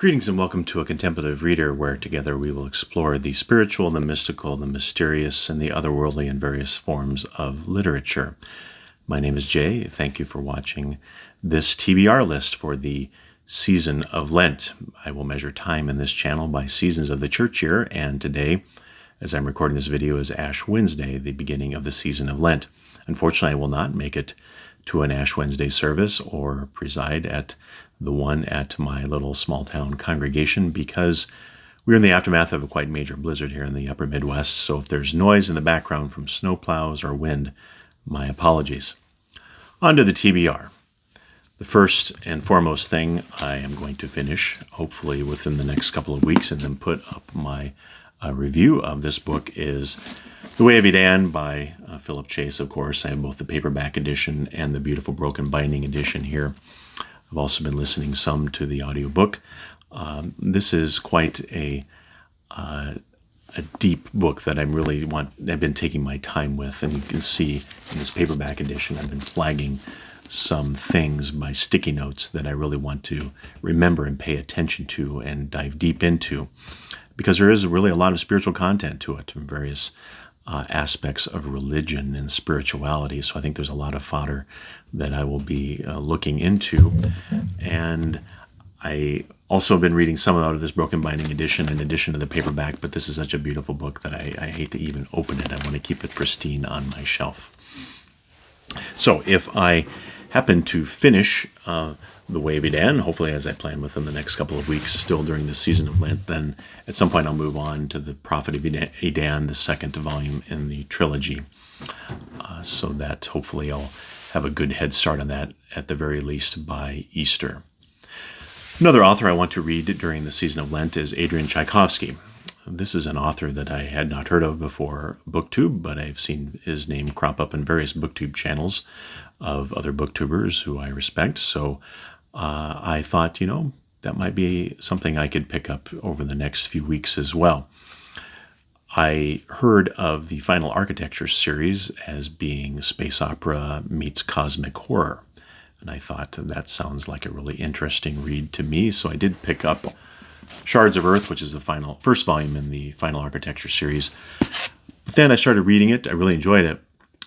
Greetings and welcome to A Contemplative Reader, where together we will explore the spiritual, the mystical, the mysterious, and the otherworldly in various forms of literature. My name is Jay. Thank you for watching this TBR list for the season of Lent. I will measure time in this channel by seasons of the church year, and today, as I'm recording this video, is Ash Wednesday, the beginning of the season of Lent. Unfortunately, I will not make it to an Ash Wednesday service or preside at the one at my little small town congregation because we're in the aftermath of a quite major blizzard here in the upper Midwest. So if there's noise in the background from snowplows or wind, my apologies. On to the TBR. The first and foremost thing I am going to finish, hopefully within the next couple of weeks, and then put up my review of this book is The Way of Edan by Philip Chase, of course. I have both the paperback edition and the beautiful broken binding edition here. I've also been listening some to the audiobook. This is quite a deep book that I've been taking my time with, and you can see in this paperback edition I've been flagging some things by sticky notes that I really want to remember and pay attention to and dive deep into, because there is really a lot of spiritual content to it from various aspects of religion and spirituality. So I think there's a lot of fodder that I will be looking into. And I also have been reading some out of this broken binding edition in addition to the paperback, but this is such a beautiful book that I hate to even open it. I want to keep it pristine on my shelf. So if I happen to finish The Way of Edan, hopefully as I plan within the next couple of weeks, still during the season of Lent, then at some point I'll move on to The Prophet of Edan, the second volume in the trilogy, so that hopefully I'll have a good head start on that at the very least by Easter. Another author I want to read during the season of Lent is Adrian Tchaikovsky. This is an author that I had not heard of before BookTube, but I've seen his name crop up in various BookTube channels of other BookTubers who I respect. So I thought, that might be something I could pick up over the next few weeks as well. I heard of the Final Architecture series as being space opera meets cosmic horror, and I thought that sounds like a really interesting read to me. So I did pick up Shards of Earth, which is the first volume in the Final Architecture series. But then I started reading it. I really enjoyed it.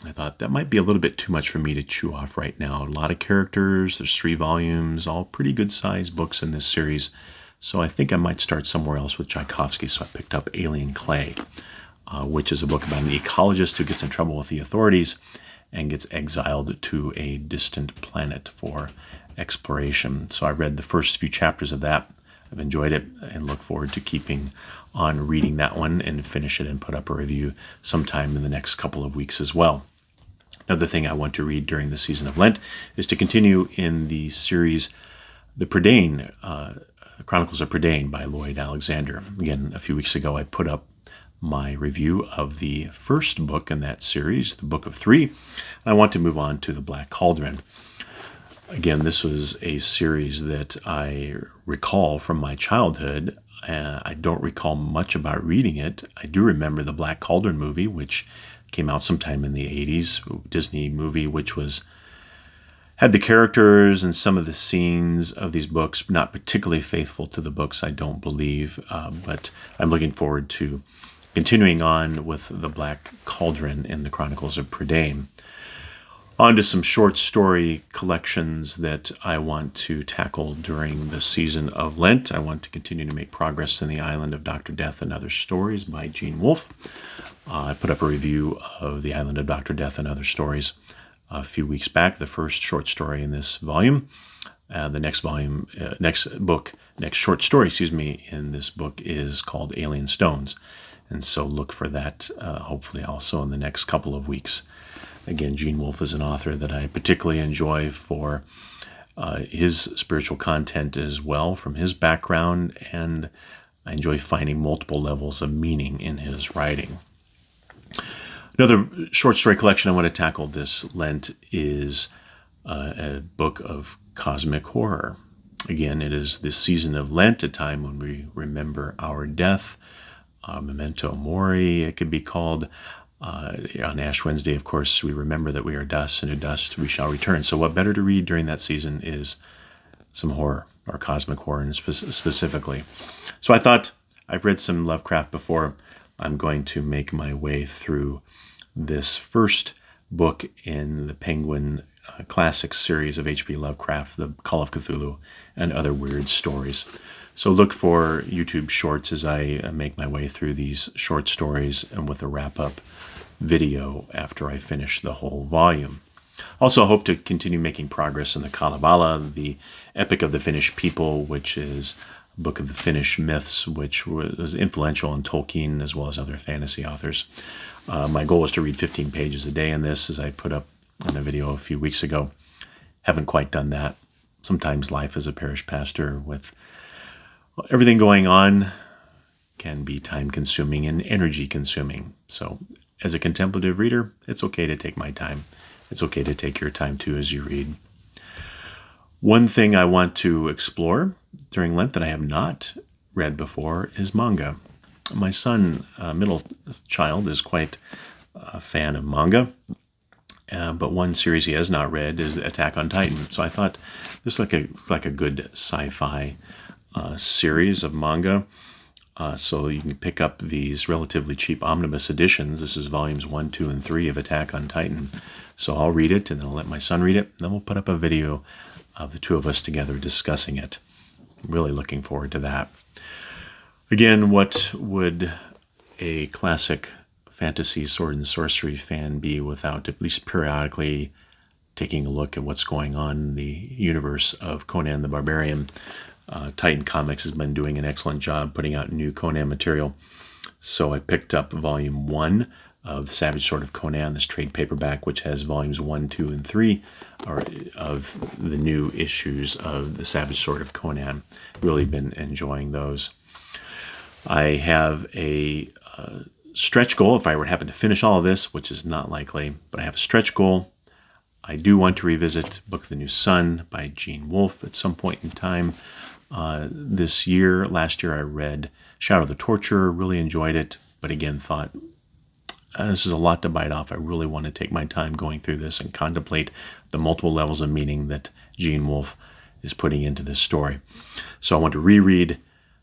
I thought that might be a little bit too much for me to chew off right now. A lot of characters, there's 3 volumes, all pretty good sized books in this series. So I think I might start somewhere else with Tchaikovsky. So I picked up Alien Clay, which is a book about an ecologist who gets in trouble with the authorities and gets exiled to a distant planet for exploration. So I read the first few chapters of that. I've enjoyed it and look forward to keeping on reading that one and finish it and put up a review sometime in the next couple of weeks as well. Another thing I want to read during the season of Lent is to continue in the series The Prydain, Chronicles of Prydain by Lloyd Alexander. Again, a few weeks ago I put up my review of the first book in that series, the Book of 3. I want to move on to The Black Cauldron. Again, this was a series that I recall from my childhood. I don't recall much about reading it. I do remember the Black Cauldron movie, which came out sometime in the 80s, Disney movie, which had the characters and some of the scenes of these books, not particularly faithful to the books, I don't believe, but I'm looking forward to continuing on with the Black Cauldron in the Chronicles of Prydain. On to some short story collections that I want to tackle during the season of Lent. I want to continue to make progress in The Island of Dr. Death and Other Stories by Gene Wolfe. I put up a review of The Island of Dr. Death and Other Stories a few weeks back, the first short story in this volume. The next short story, in this book is called Alien Stones. And so look for that hopefully also in the next couple of weeks. Again, Gene Wolfe is an author that I particularly enjoy for his spiritual content as well from his background, and I enjoy finding multiple levels of meaning in his writing. Another short story collection I want to tackle this Lent is a book of cosmic horror. Again, it is this season of Lent, a time when we remember our death, memento mori, it could be called. On Ash Wednesday, of course, we remember that we are dust, and to dust we shall return. So what better to read during that season is some horror, or cosmic horror specifically. So I thought, I've read some Lovecraft before. I'm going to make my way through this first book in the Penguin Classics series of H.P. Lovecraft, The Call of Cthulhu, and Other Weird Stories. So look for YouTube shorts as I make my way through these short stories, and with a wrap-up video after I finish the whole volume. Also hope to continue making progress in the Kalevala, the Epic of the Finnish People, which is a book of the Finnish myths, which was influential in Tolkien as well as other fantasy authors. My goal is to read 15 pages a day in this, as I put up in a video a few weeks ago. Haven't quite done that. Sometimes life as a parish pastor with everything going on can be time-consuming and energy-consuming. So as a contemplative reader, it's okay to take my time. It's okay to take your time too as you read. One thing I want to explore during Lent that I have not read before is manga. My son, middle child, is quite a fan of manga, but one series he has not read is Attack on Titan. So I thought this looked like a good sci-fi series of manga. So you can pick up these relatively cheap omnibus editions. This is volumes 1, 2, and 3 of Attack on Titan. So I'll read it, and then I'll let my son read it. And then we'll put up a video of the two of us together discussing it. Really looking forward to that. Again, what would a classic fantasy sword and sorcery fan be without at least periodically taking a look at what's going on in the universe of Conan the Barbarian? Titan Comics has been doing an excellent job putting out new Conan material. So I picked up volume 1 of The Savage Sword of Conan, this trade paperback, which has volumes 1, 2, and 3 of the new issues of The Savage Sword of Conan. Really been enjoying those. I have a stretch goal, if I were to happen to finish all of this, which is not likely, but I have a stretch goal. I do want to revisit Book of the New Sun by Gene Wolfe at some point in time this year. Last year I read Shadow of the Torturer, really enjoyed it, but again thought, this is a lot to bite off. I really want to take my time going through this and contemplate the multiple levels of meaning that Gene Wolfe is putting into this story. So I want to reread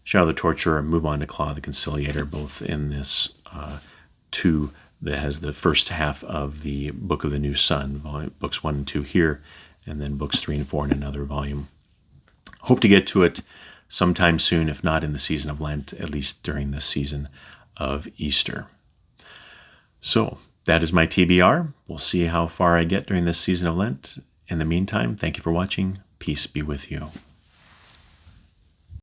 Shadow of the Torturer and move on to Claw the Conciliator, both in this that has the first half of the Book of the New Sun, books 1 and 2 here, and then books 3 and 4 in another volume. Hope to get to it sometime soon, if not in the season of Lent, at least during the season of Easter. So that is my TBR. We'll see how far I get during this season of Lent. In the meantime, thank you for watching. Peace be with you.